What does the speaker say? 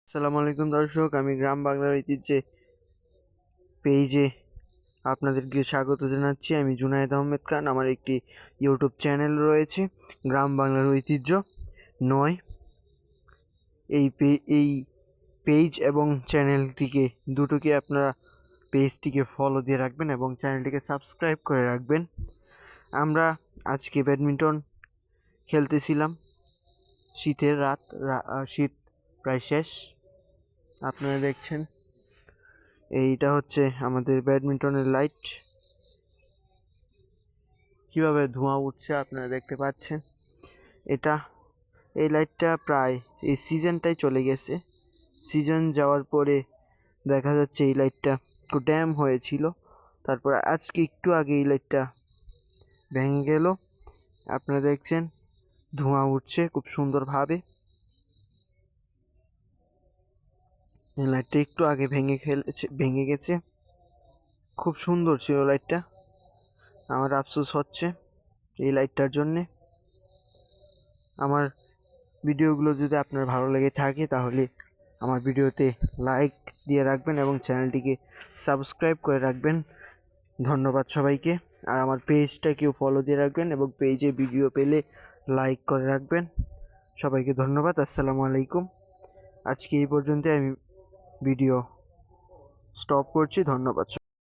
আসসালামু আলাইকুম দর্শক, আমি গ্রাম বাংলার ঐতিহ্যে পেজে আপনাদেরকে স্বাগত জানাচ্ছি। আমি জুনায়েদ আহমেদ খান। আমার একটি ইউটিউব চ্যানেল রয়েছে, গ্রাম বাংলার ঐতিহ্য ৯। এই পেজ এবং চ্যানেলটিকে দুটোকে আপনারা পেজটিকে ফলো দিয়ে রাখবেন এবং চ্যানেলটিকে সাবস্ক্রাইব করে রাখবেন। আমরা আজকে ব্যাডমিন্টন খেলতেছিলাম। শীতের রাত, শীত প্রায় শেষ। আপনারা দেখছেন এইটা হচ্ছে আমাদের ব্যাডমিন্টনের লাইট, কিভাবে ধোঁয়া উঠছে আপনারা দেখতে পাচ্ছেন। এই লাইটটা প্রায় এই সিজনটাই চলে গেছে। সিজন যাওয়ার পরে দেখা যাচ্ছে এই লাইটটা একটু ড্যাম হয়েছিল, তারপর আজকে একটু আগে এই লাইটটা ভেঙে গেল। আপনারা দেখছেন ধোঁয়া উঠছে খুব সুন্দরভাবে। এই লাইটটা একটু আগে ভেঙে গেছে। খুব সুন্দর ছিল লাইটটা। আমার আফসোস হচ্ছে এই লাইটটার জন্যে। আমার ভিডিওগুলো যদি আপনার ভালো লেগে থাকে তাহলে আমার ভিডিওতে লাইক দিয়ে রাখবেন এবং চ্যানেলটিকে সাবস্ক্রাইব করে রাখবেন। ধন্যবাদ সবাইকে। আর আমার পেজটাকেও ফলো দিয়ে রাখবেন এবং পেজে ভিডিও পেলে লাইক করে রাখবেন। সবাইকে ধন্যবাদ। আসসালামু আলাইকুম। আজকে এই পর্যন্ত আমি ভিডিও স্টপ করছি। ধন্যবাদ।